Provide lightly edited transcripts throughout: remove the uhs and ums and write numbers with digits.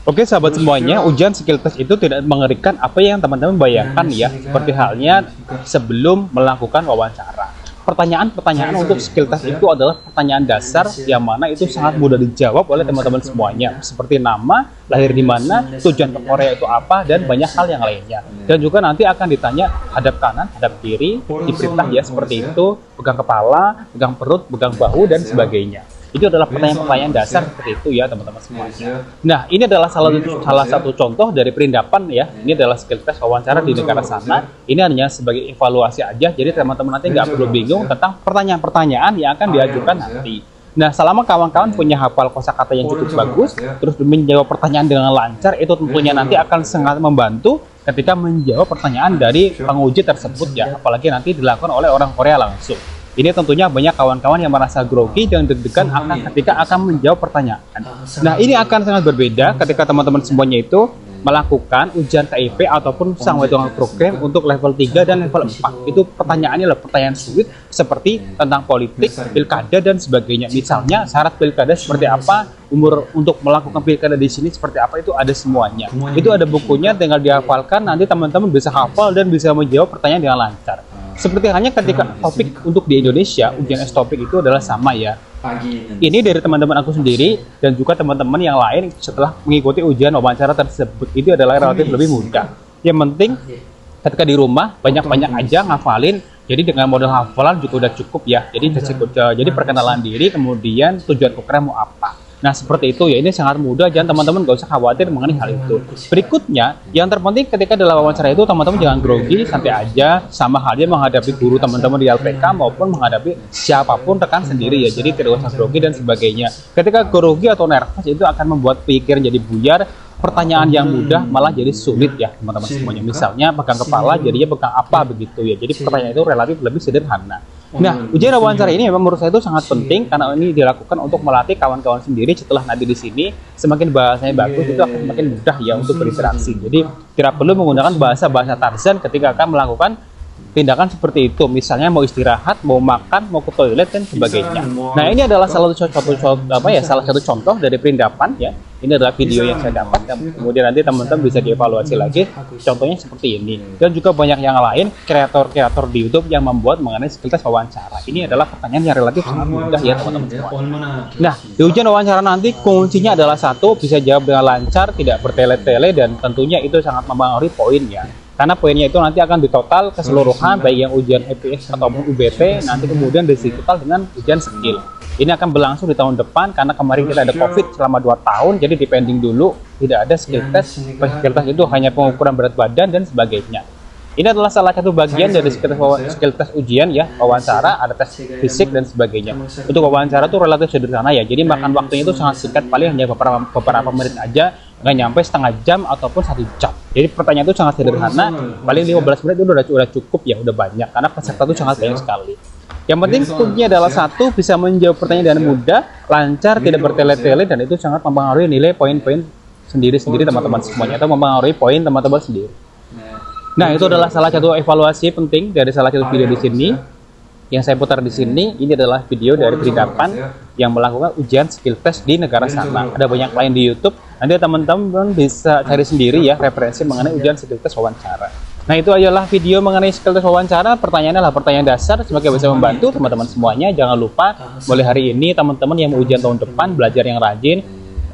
Oke sahabat semuanya, ujian skill test itu tidak mengerikan apa yang teman-teman bayangkan ya, seperti halnya sebelum melakukan wawancara. Pertanyaan-pertanyaan untuk skill test itu adalah pertanyaan dasar yang mana itu sangat mudah dijawab oleh teman-teman semuanya, seperti nama, lahir di mana, tujuan ke Korea itu apa, dan banyak hal yang lainnya. Dan juga nanti akan ditanya hadap kanan, hadap kiri, diperintah ya seperti itu, pegang kepala, pegang perut, pegang bahu, dan sebagainya. Itu adalah pertanyaan-pertanyaan dasar seperti itu ya teman-teman semuanya. Nah, ini adalah salah satu contoh dari perindapan ya. Ini adalah skill test wawancara di negara sana. Ini hanya sebagai evaluasi aja. Jadi teman-teman nanti nggak perlu bingung tentang pertanyaan-pertanyaan yang akan diajukan nanti. Nah, selama kawan-kawan punya hafal kosakata yang cukup bagus, terus menjawab pertanyaan dengan lancar, itu tentunya nanti akan sangat membantu ketika menjawab pertanyaan dari penguji tersebut ya. Apalagi nanti dilakukan oleh orang Korea langsung. Ini tentunya banyak kawan-kawan yang merasa grogi dan deg-degan ketika akan menjawab pertanyaan. Nah, ini akan sangat berbeda ketika teman-teman semuanya itu melakukan ujian KIP ataupun Sangwaitongan program untuk level 3 dan level 4. Itu pertanyaannya adalah pertanyaan sulit seperti tentang politik, pilkada, dan sebagainya. Misalnya syarat pilkada seperti apa, umur untuk melakukan pilkada di sini seperti apa, itu ada semuanya. Itu ada bukunya, tinggal dihafalkan, nanti teman-teman bisa hafal dan bisa menjawab pertanyaan dengan lancar. Seperti halnya ketika topik untuk di Indonesia, ujian S-Topik itu adalah sama ya. Ini dari teman-teman aku sendiri dan juga teman-teman yang lain setelah mengikuti ujian wawancara tersebut, itu adalah relatif lebih mudah. Yang penting ketika di rumah banyak-banyak aja ngafalin. Jadi dengan modal hafalan juga udah cukup ya. Jadi perkenalan diri, kemudian tujuan program mau apa. Nah seperti itu ya, ini sangat mudah, jangan teman-teman gak usah khawatir mengenai hal itu. Berikutnya, yang terpenting ketika dalam wawancara itu teman-teman jangan grogi, santai aja, sama halnya menghadapi guru teman-teman di LPK maupun menghadapi siapapun rekan sendiri ya. Jadi tidak usah grogi dan sebagainya. Ketika grogi atau nervous itu akan membuat pikiran jadi buyar, pertanyaan yang mudah malah jadi sulit ya teman-teman semuanya. Misalnya pegang kepala jadinya pegang apa begitu ya. Jadi pertanyaan itu relatif lebih sederhana. Nah, ujian wawancara ini memang menurut saya itu sangat penting karena ini dilakukan untuk melatih kawan-kawan sendiri. Setelah nanti di sini semakin bahasanya bagus, itu akan semakin mudah ya untuk berinteraksi. Jadi tidak perlu menggunakan bahasa Tarzan ketika akan melakukan tindakan seperti itu. Misalnya mau istirahat, mau makan, mau ke toilet dan sebagainya. Nah, ini adalah salah satu contoh dari perindapan ya. Ini adalah video yang saya dapat dan kemudian nanti teman-teman bisa dievaluasi lagi. Contohnya seperti ini. Dan juga banyak yang lain kreator-kreator di YouTube yang membuat mengenai skill test wawancara. Ini adalah pertanyaan yang relatif sangat mudah ya teman-teman semua. Nah, di ujian wawancara nanti kuncinya adalah satu, bisa jawab dengan lancar, tidak bertele-tele, dan tentunya itu sangat mempengaruhi poin ya. Karena poinnya itu nanti akan ditotal keseluruhan, baik yang ujian EPS ataupun UBT, nanti kemudian ditotal dengan ujian skill. Ini akan berlangsung di tahun depan karena kemarin kita ada COVID selama 2 tahun, jadi dipending dulu, tidak ada skill test. Skill test itu hanya pengukuran berat badan dan sebagainya. Ini adalah salah satu bagian dari skill test ujian ya, wawancara, ada tes fisik dan sebagainya. Untuk wawancara itu relatif sederhana ya, jadi makan waktunya itu sangat singkat, paling hanya beberapa menit aja, nggak nyampe setengah jam ataupun 1 jam. Jadi pertanyaan itu sangat sederhana, paling 15 menit itu udah cukup ya, udah banyak karena peserta itu sangat banyak sekali. Yang penting kuncinya adalah satu, bisa menjawab pertanyaan dengan mudah, lancar, tidak bertele-tele, dan itu sangat mempengaruhi nilai poin-poin sendiri-sendiri teman-teman semuanya, atau mempengaruhi poin teman-teman sendiri. Nah, itu adalah salah satu evaluasi penting dari salah satu video di sini yang saya putar di sini. Ini adalah video dari perindapan yang melakukan ujian skill test di negara sana. Ada banyak lain di YouTube. Nanti teman-teman bisa cari sendiri ya referensi mengenai ujian skill test wawancara. Nah, itu adalah video mengenai skill test wawancara. Pertanyaannya adalah pertanyaan dasar, semoga bisa membantu teman-teman semuanya. Jangan lupa mulai hari ini teman-teman yang mau ujian tahun depan belajar yang rajin.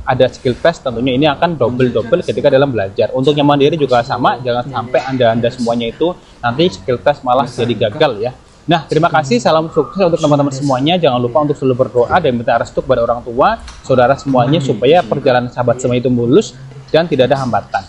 Ada skill test, tentunya ini akan double ketika dalam belajar. Untuk yang mandiri juga sama, jangan sampai anda semuanya itu nanti skill test malah jadi gagal ya. Nah, terima kasih, salam sukses untuk teman-teman semuanya. Jangan lupa untuk selalu berdoa dan minta restu kepada orang tua, saudara semuanya, supaya perjalanan sahabat semua itu mulus dan tidak ada hambatan.